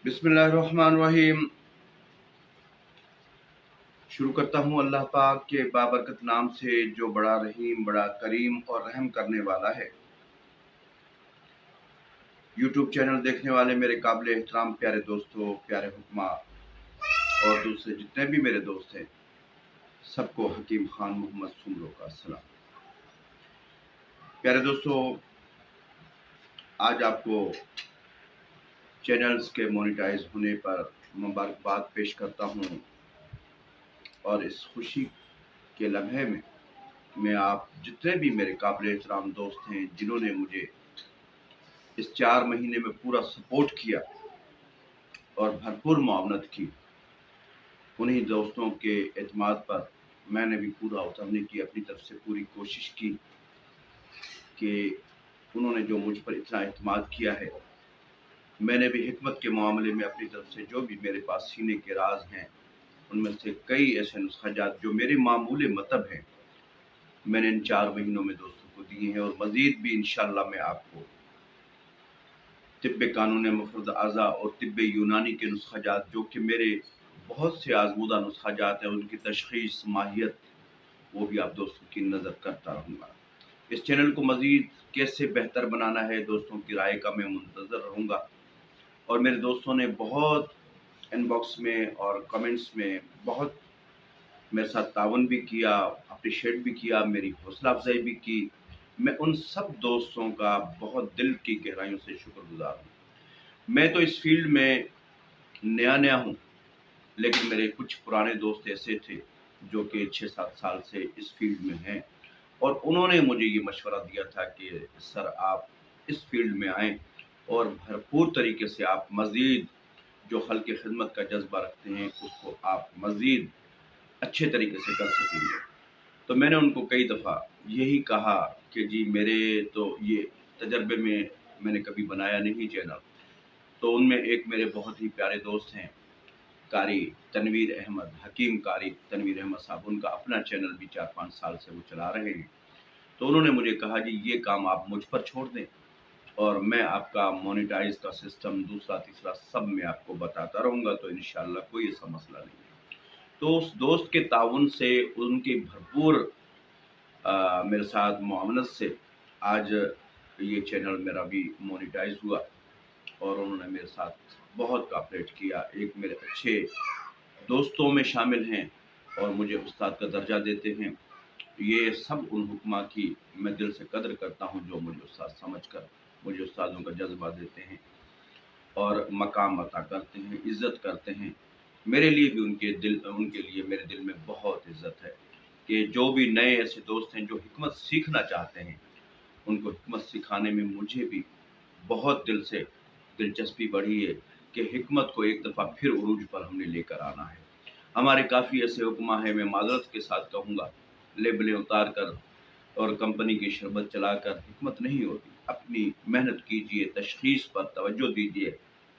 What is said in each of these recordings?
बिस्मिल्लाहिर्रहमानिर्रहीम। शुरू करता हूँ अल्लाह पाक के बाबरकत नाम से जो बड़ा रहीम, बड़ा करीम और रहम करने वाला है। यूट्यूब चैनल देखने वाले मेरे काबिल एहतराम प्यारे दोस्तों, प्यारे हुक्मा और दूसरे जितने भी मेरे दोस्त हैं, सबको हकीम खान मोहम्मद सुमरो का सलाम। प्यारे दोस्तों, आज आपको चैनल्स के मोनेटाइज होने पर मुबारकबाद पेश करता हूँ और इस खुशी के लम्हे में मैं आप जितने भी मेरे काबिल एहतराम दोस्त हैं, जिन्होंने मुझे इस 4 महीने में पूरा सपोर्ट किया और भरपूर मुआवनत की, उन्हीं दोस्तों के एतमाद पर मैंने भी पूरा उतरने की अपनी तरफ से पूरी कोशिश की कि उन्होंने जो मुझ पर इतना एतमाद किया है, मैंने भी हिकमत के मामले में अपनी तरफ से जो भी मेरे पास सीने के राज हैं, उनमें से कई ऐसे नुस्खाजात जो मेरे मामूले मतलब हैं, मैंने इन 4 महीनों में दोस्तों को दिए हैं और मज़ीद भी इंशाअल्लाह मैं आपको तिब्बे कानून मुफरद आज़ा और तिब्बे यूनानी के नुस्खाजात जो कि मेरे बहुत से आजमूदा नुस्खाजात हैं, उनकी तशख़ीस, माहियत, वो भी आप दोस्तों की नज़र करता रहूँगा। इस चैनल को मज़ीद कैसे बेहतर बनाना है, दोस्तों की राय का मैं मुंतज़र रहूँगा। और मेरे दोस्तों ने बहुत इनबॉक्स में और कमेंट्स में बहुत मेरे साथ तावन भी किया, अप्रिशिएट भी किया, मेरी हौसला अफजाई भी की। मैं उन सब दोस्तों का बहुत दिल की गहराइयों से शुक्रगुजार हूँ। मैं तो इस फील्ड में नया हूँ, लेकिन मेरे कुछ पुराने दोस्त ऐसे थे जो कि 6-7 साल से इस फील्ड में हैं और उन्होंने मुझे ये मशवरा दिया था कि सर आप इस फील्ड में आएँ और भरपूर तरीके से आप मज़ीद जो खल्क़ की खिदमत का जज्बा रखते हैं, उसको आप मज़ीद अच्छे तरीके से कर सकेंगे। तो मैंने उनको कई दफ़ा यही कहा कि जी मेरे तो ये तजर्बे में मैंने कभी बनाया नहीं चैनल। तो उनमें एक मेरे बहुत ही प्यारे दोस्त हैं, कारी तनवीर अहमद, हकीम कारी तनवीर अहमद साहब, उनका अपना चैनल भी 4-5 साल से वो चला रहे हैं। तो उन्होंने मुझे कहा जी ये काम आप मुझ पर छोड़ दें और मैं आपका मोनेटाइज का सिस्टम दूसरा तीसरा सब मैं आपको बताता रहूँगा, तो इंशाअल्लाह कोई ऐसा मसला नहीं है। तो उस दोस्त के ताउन से, उनकी भरपूर मेरे साथ मुआवनत से आज ये चैनल मेरा भी मोनेटाइज हुआ और उन्होंने मेरे साथ बहुत कोऑपरेट किया। एक मेरे अच्छे दोस्तों में शामिल हैं और मुझे उस्ताद का दर्जा देते हैं। ये सब उन हुक्मा की मैं दिल से कदर करता हूँ जो मुझे उस्ताद समझकर मुझे उस्तादों का जज्बा देते हैं और मकाम अता करते हैं, इज़्ज़त करते हैं। मेरे लिए भी उनके लिए मेरे दिल में बहुत इज़्ज़त है कि जो भी नए ऐसे दोस्त हैं जो हिकमत सीखना चाहते हैं, उनको हिकमत सिखाने में मुझे भी बहुत दिल से दिलचस्पी बढ़ी है कि हिकमत को एक दफ़ा फिर उरूज पर हमने लेकर आना है। हमारे काफ़ी ऐसे हुक्मा हैं, मैं माज़रत के साथ कहूँगा, लेबलें उतार कर और कंपनी की शरबत चलाकर हिकमत नहीं होती। अपनी मेहनत कीजिए, तशख़ीस पर तवज्जो दीजिए।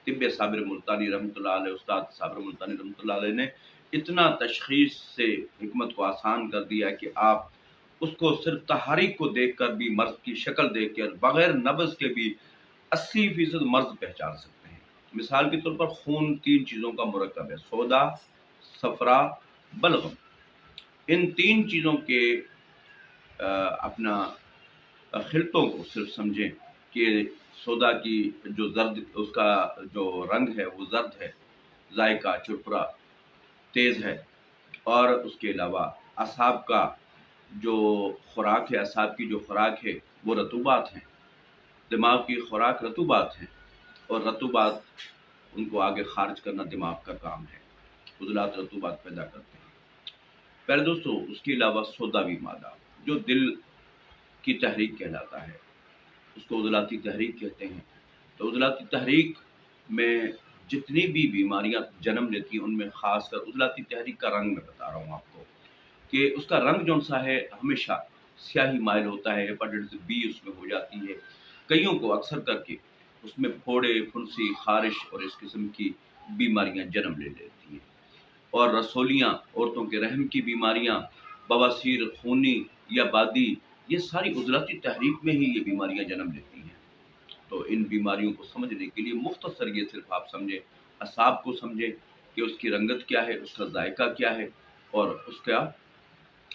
तिब्बे साबिर मुल्तानी रहमतुल्लाह अलैह, उस्ताद साबिर मुल्तानी रहमतुल्लाह अलैह ने इतना तशख़ीस से हिकमत को आसान कर दिया कि आप उसको सिर्फ़ तहारीक को देखकर भी, मर्ज़ की शक्ल देखकर, बग़ैर नब्ज़ के भी 80% मर्ज़ पहचान सकते हैं। मिसाल के तौर पर खून 3 चीज़ों का मुरक्कब है, सोदा, सफ़रा, बलगम। इन 3 चीज़ों के अपना खिलतों को सिर्फ समझें कि सोदा की जो ज़र्द उसका जो रंग है वो ज़र्द है, ज़ायका चुरपुरा तेज़ है और उसके अलावा असाब का जो खुराक है, असाब की जो खुराक है वो रतूबात हैं। दिमाग की खुराक रतूबात हैं और रतूबात उनको आगे ख़ारिज करना दिमाग का काम है। उज़लात रतूबात पैदा करते हैं। प्यारे दोस्तों, उसके अलावा सोदावी मादा जो दिल की तहरीक कहलाता है, उसको उज़लाती तहरीक कहते हैं। तो उज़लाती तहरीक में जितनी भी बीमारियाँ जन्म लेती हैं, उनमें ख़ासकर उज़लाती तहरीक का रंग मैं बता रहा हूँ आपको कि उसका रंग जौन-सा है हमेशा स्याही माइल होता है, हेपेटाइटिस बी उसमें हो जाती है। कइयों को अक्सर करके उसमें फोड़े, फुंसी, ख़ारिश और इस किस्म की बीमारियाँ जन्म ले लेती हैं। और रसोलियाँ, औरतों के रहम की बीमारियाँ, बवासीर, खूनी या बादी, ये सारी उज़लाती तहरीक में ही ये बीमारियाँ जन्म लेती हैं। तो इन बीमारियों को समझने के लिए मुख्तसर ये सिर्फ़ आप समझें असाब को समझें कि उसकी रंगत क्या है, उसका जायका क्या है और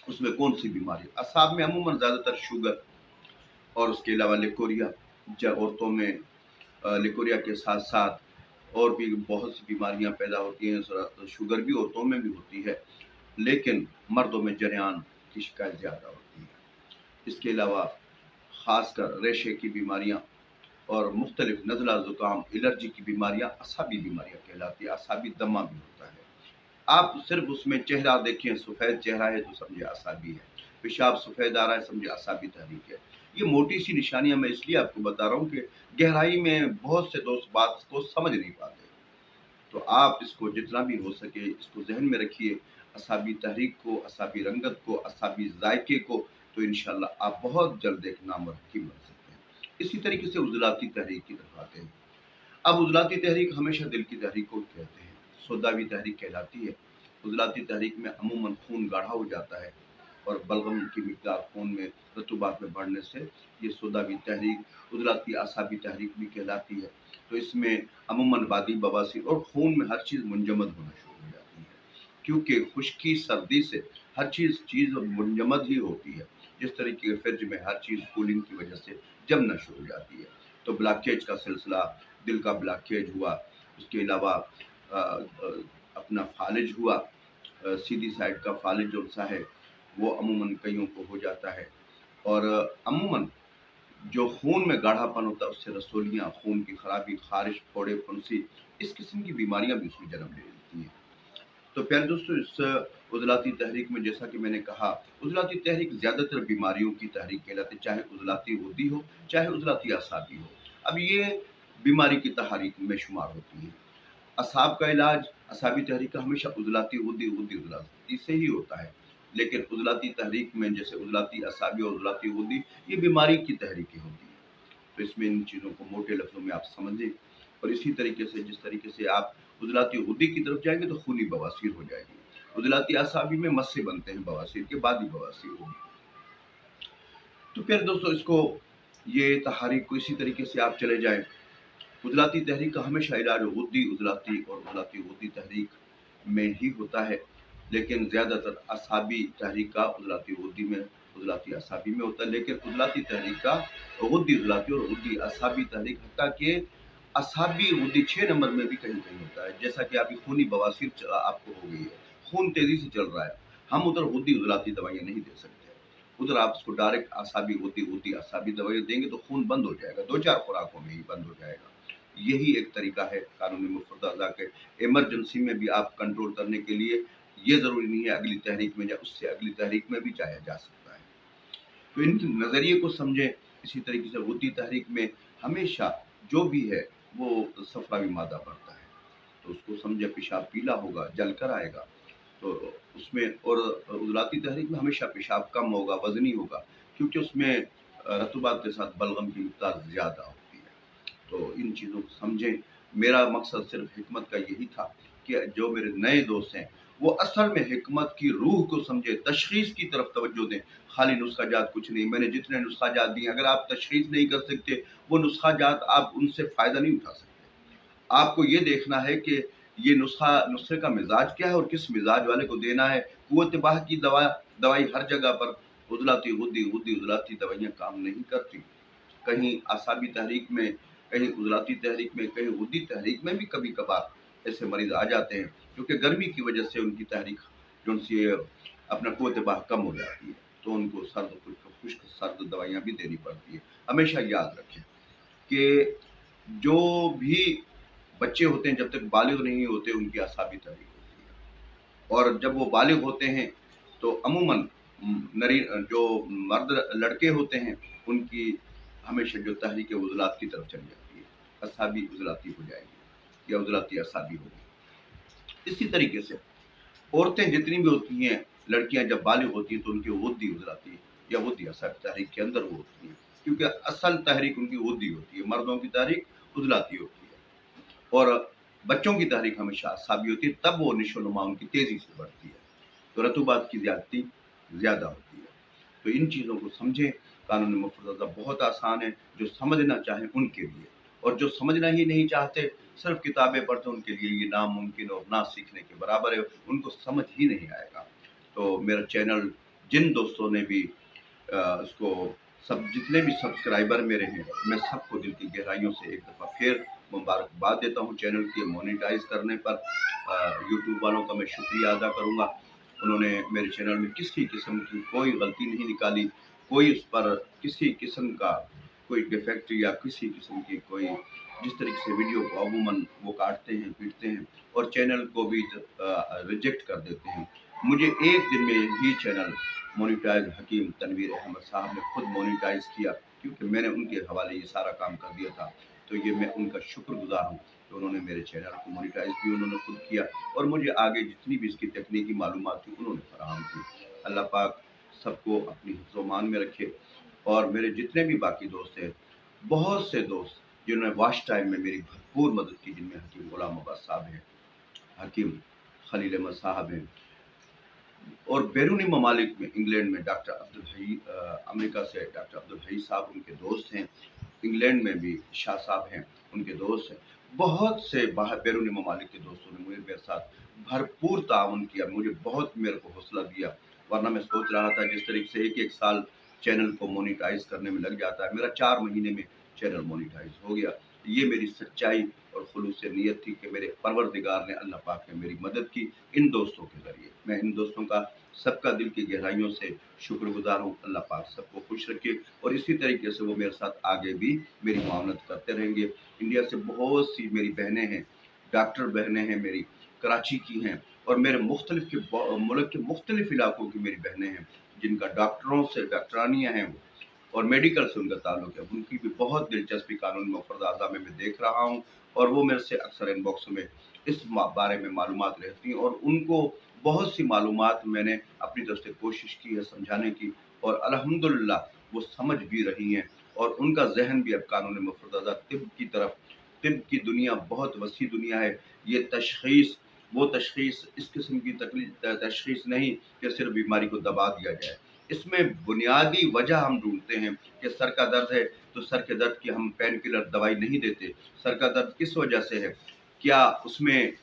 उसमें कौन सी बीमारी है। असाब में अमूमन ज़्यादातर शुगर और उसके अलावा लिकोरिया, औरतों में लिकोरिया के साथ साथ और भी बहुत सी बीमारियां पैदा होती हैं। शुगर भी औरतों में भी होती है, लेकिन मर्दों में जरियान की शिकायत ज़्यादा होती है। इसके अलावा ख़ासकर रेशे की बीमारियां और मुख्तलिफ नज़ला, ज़ुकाम, एलर्जी की बीमारियां असाबी बीमारियां कहलाती है। असाबी दमा भी होता है। आप सिर्फ उसमें चेहरा देखें, सफ़ेद चेहरा है तो समझे असाबी है, पेशाब सफ़ेद आ रहा है समझे असाबी तहरीक है। ये मोटी सी निशानियां मैं इसलिए आपको बता रहा हूँ कि गहराई में बहुत से दोस्त बात को समझ नहीं पाते। तो आप इसको जितना भी हो सके इसको ज़हन में रखिए, असाबी तहरीक को, असाबी रंगत को, असाबी जायके को, तो इंशाअल्लाह आप बहुत जल्द एक नामवर हकीम बन सकते हैं। इसी तरीके से उज़लाती तहरीक की तरफ आते हैं। अब उज़लाती तहरीक हमेशा दिल की तहरीक को कहते हैं, सोदावी तहरीक कहलाती है। उज़लाती तहरीक में अमूमन खून गाढ़ा हो जाता है और बलगम की मिकदार खून में रतूबात में बढ़ने से ये सोदावी तहरीक उज़लाती आसाबी तहरीक भी कहलाती है। तो इसमें अमूमन वादी, बवासीर और खून में हर चीज़ मुंजमद होना शुरू हो जाती है, क्योंकि खुश्की सर्दी से हर चीज़ मुंजमद ही होती है। जिस तरीके के फ्रिज में हर चीज़ कूलिंग की वजह से जमना शुरू हो जाती है। तो ब्लॉकेज का सिलसिला, दिल का ब्लॉकेज हुआ, उसके अलावा अपना फालिज हुआ, सीधी साइड का फालिज जो सा है वो अमूमन कईयों को हो जाता है। और अमूमन जो खून में गाढ़ापन होता है उससे रसोलियाँ, खून की खराबी, खारिश, फोड़े, फुंसी, इस किस्म की बीमारियां भी उसमें जन्म ले लेती हैं। तो प्यारे दोस्तों, इस उज़लाती तहरीक में जैसा कि मैंने कहा, उज़लाती तहरीक ज़्यादातर बीमारियों की तहरीक कहलाती है, चाहे उज़लाती गुर्दी हो, चाहे उज़लाती असाबी हो। अब ये बीमारी की तहरीक में शुमार होती है। असाब का इलाज, असाबी तहरीक का हमेशा उज़लाती गुर्दी, गुर्दी उज़लाती से ही होता है। लेकिन उज़लाती तहरीक में जैसे उज़लाती असाबी और उज़लाती गुर्दी, ये बीमारी की तहरीकें होती हैं। तो इसमें इन चीज़ों को मोटे लफ्ज़ों में आप समझें। और इसी तरीके से जिस तरीके से आप उज़लाती गुर्दी की तरफ जाएँगे तो खूनी बवासीर हो जाएगी। उज़लाती असाबी में मस्से बनते हैं बवासीर के, बाद ही बवासीर होगी। तो प्यारे दोस्तों, इसको ये तहारीक को इसी तरीके से आप चले जाएँ। उज़लाती तहरीक का हमेशा इलाज गुद्दी उज़लाती और उज़लाती गुद्दी तहरीक में ही होता है, लेकिन ज़्यादातर असाबी तहरीक का उज़लाती गुद्दी में, उज़लाती असाबी में होता है। लेकिन उज़लाती तहरीक का गुद्दी उज़लाती और गुद्दी असाबी तहरीक, हत्ता कि असाबी गुद्दी 6 नंबर में भी कहीं-कहीं होता है। जैसा कि आपकी खूनी बवासीर आपको हो गई है, खून तेज़ी से चल रहा है, हम उधर गुद्दी उज़लाती दवाइयाँ नहीं दे सकते। उधर आप उसको डायरेक्ट असाबी गुद्दी, गुद्दी असाबी दवाइयाँ देंगे तो खून बंद हो जाएगा, 2-4 खुराकों में ही बंद हो जाएगा। यही एक तरीका है कानूनी मुफ़्तदा के इमरजेंसी में भी आप कंट्रोल करने के लिए। ये ज़रूरी नहीं है अगली तहरीक में या उससे अगली तहरीक में भी जाया जा सकता है। तो इन नज़रिए को समझें। इसी तरीके से गुद्दी तहरीक में हमेशा जो भी है वो सफ़रावी मादा बढ़ता है, तो उसको समझें, पेशाब पीला होगा, जल कर आएगा। तो उसमें और उज़लाती तहरीक में हमेशा पेशाब कम होगा, वज़नी होगा, क्योंकि उसमें रतूबात के साथ बलगम की मिक़दार ज़्यादा होती है। तो इन चीज़ों को समझें। मेरा मकसद सिर्फ हिकमत का यही था कि जो मेरे नए दोस्त हैं वो असल में हिकमत की रूह को समझे, तशख़ीस की तरफ तवज्जो दें। खाली नुस्खा जात कुछ नहीं, मैंने जितने नुस्खा जात दिए, अगर आप तशख़ीस नहीं कर सकते, वो नुस्खा जात आप उनसे फ़ायदा नहीं उठा सकते। आपको ये देखना है कि ये नुस्खे का मिजाज क्या है और किस मिजाज वाले को देना है। कुव्वत बाह की दवाई हर जगह पर उज़लाती गुद्दी, गुद्दी उज़लाती दवाइयाँ काम नहीं करती। कहीं असाबी तहरीक में, कहीं उज़लाती तहरीक में, कहीं गुद्दी तहरीक में भी कभी-कभार ऐसे मरीज़ आ जाते हैं, क्योंकि गर्मी की वजह से उनकी तहरीक जो-सी अपना कुव्वत बाह कम हो जाती है, तो उनको खुश्क सर्द दवाइयाँ भी देनी पड़ती है। हमेशा याद रखें कि जो भी बच्चे होते हैं जब तक बालिग नहीं होते उनकी असाबी तहरीक होती है, और जब वो बालिग होते हैं तो अमूमन नरी जो मर्द लड़के होते हैं उनकी हमेशा जो तहरीक उज़लात की तरफ चली जाती है, असाबी उज़लाती हो जाएगी या उज़लाती असाबी होगी। इसी तरीके से औरतें जितनी भी होती हैं, लड़कियां जब बालिग होती हैं तो उनकी गुद्दी उज़लाती या गुद्दी असाबी तहरीक के अंदर वो होती हैं, क्योंकि असल तहरीक उनकी गुद्दी होती है, मर्दों की तहरीक उज़लाती होती है। और बच्चों की तहरीक हमेशा असाबी होती है, तब वो निशो-नुमा उनकी तेज़ी से बढ़ती है, तो रतूबात की ज़्यादती ज़्यादा होती है। तो इन चीज़ों को समझें। कानूनी मुफ़्तदा बहुत आसान है, जो समझना चाहें उनके लिए। और जो समझना ही नहीं चाहते, सिर्फ किताबें पढ़ते, उनके लिए ये नामुमकिन और ना सीखने के बराबर है, उनको समझ ही नहीं आएगा। तो मेरा चैनल जिन दोस्तों ने भी उसको सब जितने भी सब्सक्राइबर मेरे हैं, मैं सबको दिल की गहराइयों से एक दफ़ा फिर मुबारकबाद देता हूँ चैनल के मोनेटाइज करने पर। यूट्यूब वालों का मैं शुक्रिया अदा करूँगा, उन्होंने मेरे चैनल में किसी किस्म की कोई गलती नहीं निकाली, कोई उस पर किसी किस्म का कोई डिफेक्ट या किसी किस्म की कोई जिस तरीके से वीडियो को अमूमन वो काटते हैं, पीटते हैं और चैनल को भी रिजेक्ट कर देते हैं। मुझे एक दिन में ही चैनल मोनेटाइज हकीम तनवीर अहमद साहब ने खुद मोनेटाइज किया, क्योंकि मैंने उनके हवाले ये सारा काम कर दिया था। तो ये मैं उनका शुक्रगुजार हूँ कि उन्होंने मेरे चैनल को मोनेटाइज भी उन्होंने खुद किया और मुझे आगे जितनी भी इसकी तकनीकी मालूमात थी उन्होंने फराहम की। अल्लाह पाक सबको अपनी हिफ्ज़-ओ-मान में रखे। और मेरे जितने भी बाकी दोस्त हैं, बहुत से दोस्त जिन्होंने वॉच टाइम में मेरी भरपूर मदद की, जिनमें हकीम गुलाम अब्बास साहब हैं, हकीम खलील अहमद साहब हैं, और बैरूनी ममालिक में इंग्लैंड में डॉक्टर अब्दुल हई, अमेरिका से डॉक्टर अब्दुल हई साहब उनके दोस्त हैं, इंग्लैंड में भी शाह साहब हैं, उनके दोस्त हैं। बहुत से बाहर बैरूनी ममालिक के दोस्तों ने मुझे मेरे साथ भरपूर ताउन किया, मुझे बहुत मेरे को हौसला दिया। वरना मैं सोच रहा था जिस तरीके से एक साल चैनल को मोनेटाइज करने में लग जाता है, मेरा 4 महीने में चैनल मोनेटाइज हो गया। ये मेरी सच्चाई और खुलूस नीयत थी कि मेरे परवरदिगार ने, अल्लाह पाक ने मेरी मदद की इन दोस्तों के ज़रिए। मैं इन दोस्तों का सबका दिल की गहराइयों से शुक्रगुजार हूँ। अल्लाह पाक सबको खुश रखे और इसी तरीके से वो मेरे साथ आगे भी मेरी मुआवनत करते रहेंगे। इंडिया से बहुत सी मेरी बहनें हैं, डॉक्टर बहनें हैं मेरी, कराची की हैं और मेरे मुख्तलिफ के मुल्क के मुख्तलिफ इलाकों की मेरी बहनें हैं, जिनका डॉक्टरों से डॉक्टरानियाँ हैं वो और मेडिकल से उनका ताल्लुक है। उनकी भी बहुत दिलचस्पी कानून मुफर्रद आज़ा में मैं देख रहा हूँ और वो मेरे से अक्सर इनबॉक्स में इस बारे में मालूमात रहती हैं और उनको बहुत सी मालूमात मैंने अपनी तरफ से कोशिश की है समझाने की और अल्हम्दुलिल्लाह वो समझ भी रही हैं और उनका ज़हन भी अब कानून मुफर्रद आज़ा तिब की तरफ, तिब की दुनिया बहुत वसी दुनिया है। ये तशख़ीस, वो तशख़ीस इस किस्म की तशख़ीस नहीं कि सिर्फ बीमारी को दबा दिया जाए। इसमें बुनियादी वजह हम ढूंढते हैं कि सर का दर्द है तो सर के दर्द की हम पेन किलर दवाई नहीं देते। सर का दर्द किस वजह से है? क्या उसमें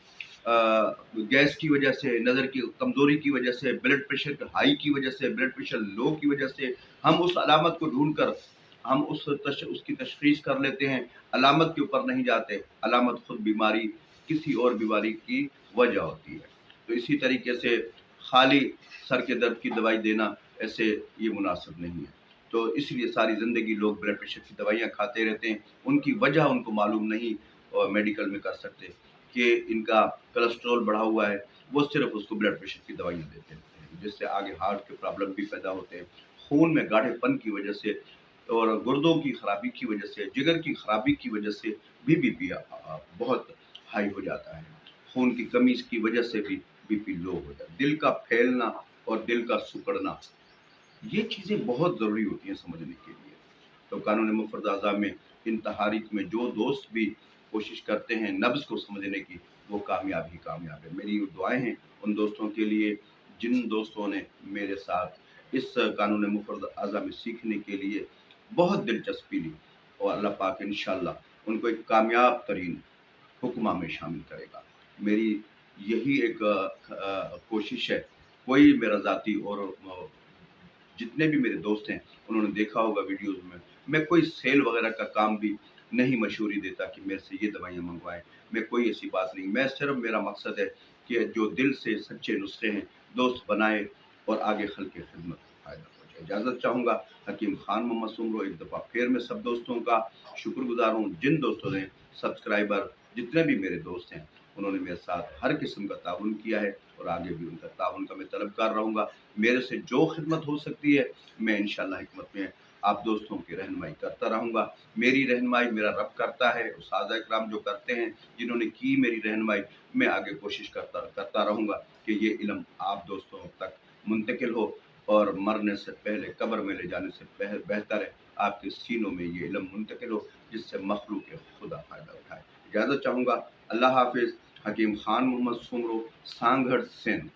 गैस की वजह से, नज़र की कमज़ोरी की वजह से, ब्लड प्रेशर हाई की वजह से, ब्लड प्रेशर लो की वजह से? हम उस अलामत को ढूंढ कर हम उसकी तशख़ीस कर लेते हैं, अलामत के ऊपर नहीं जाते। अलामत खुद बीमारी किसी और बीमारी की वजह होती है। तो इसी तरीके से खाली सर के दर्द की दवाई देना ऐसे ये मुनासिब नहीं है। तो इसलिए सारी ज़िंदगी लोग ब्लड प्रेशर की दवाइयाँ खाते रहते हैं, उनकी वजह उनको मालूम नहीं और मेडिकल में कर सकते कि इनका कोलेस्ट्रॉल बढ़ा हुआ है, वो सिर्फ उसको ब्लड प्रेशर की दवाइयाँ देते रहते हैं, जिससे आगे हार्ट के प्रॉब्लम भी पैदा होते हैं, खून में गाढ़ेपन की वजह से और गुर्दों की खराबी की वजह से, जिगर की खराबी की वजह से भी बीपी बहुत हाई हो जाता है। खून की कमी की वजह से भी बीपी लो हो जाता है। दिल का फैलना और दिल का सिकुड़ना, ये चीज़ें बहुत ज़रूरी होती हैं समझने के लिए। तो कानून मुफर्रद आज़ा में इन तहारीक में जो दोस्त भी कोशिश करते हैं नब्ज़ को समझने की, वो कामयाब ही कामयाब है। मेरी दुआएँ हैं उन दोस्तों के लिए जिन दोस्तों ने मेरे साथ इस कानून मुफर्रद आज़ा में सीखने के लिए बहुत दिलचस्पी ली और अल्लाह पाक इंशाअल्लाह उनको एक कामयाब तरीन हुक्मा में शामिल करेगा। मेरी यही एक कोशिश है। कोई मेरा ज़ाती और जितने भी मेरे दोस्त हैं उन्होंने देखा होगा वीडियोज़ में, मैं कोई सेल वगैरह का काम भी नहीं मशहूरी देता कि मेरे से ये दवाइयाँ मंगवाएँ, मैं कोई ऐसी बात नहीं। मैं सिर्फ मेरा मकसद है कि जो दिल से सच्चे नुस्खे हैं दोस्त बनाए और आगे खल्क़ की खिदमत को फ़ायदा पहुँचाए। इजाज़त चाहूँगा। हकीम खान मोहम्मद सुमरो एक दफ़ा फिर मैं सब दोस्तों का शुक्रगुज़ार हूँ, जिन दोस्तों ने सब्सक्राइबर जितने भी मेरे दोस्त हैं उन्होंने मेरे साथ हर किस्म का ताउन किया है और आगे भी उनका ताउन का मैं तलबगार रहूँगा। मेरे से जो खिदमत हो सकती है मैं इंशाअल्लाह हिकमत में आप दोस्तों की रहनुमाई करता रहूँगा। मेरी रहनुमाई मेरा रब करता है, उस्ताद इकराम जो करते हैं, जिन्होंने की मेरी रहनुमाई, मैं आगे कोशिश करता रहूँगा कि ये इल्म आप दोस्तों तक मुंतकिल हो और मरने से पहले, कब्र में ले जाने से बेहतर है आपके सीनों में ये इल्म मुंतकिल हो, जिससे मखलूक खुदा फ़ायदा उठाए। इजाज़त चाहूँगा। अल्लाह हाफ़िज़। हकीम खान मोहम्मद सुमरो, सांगढ़, सिंध।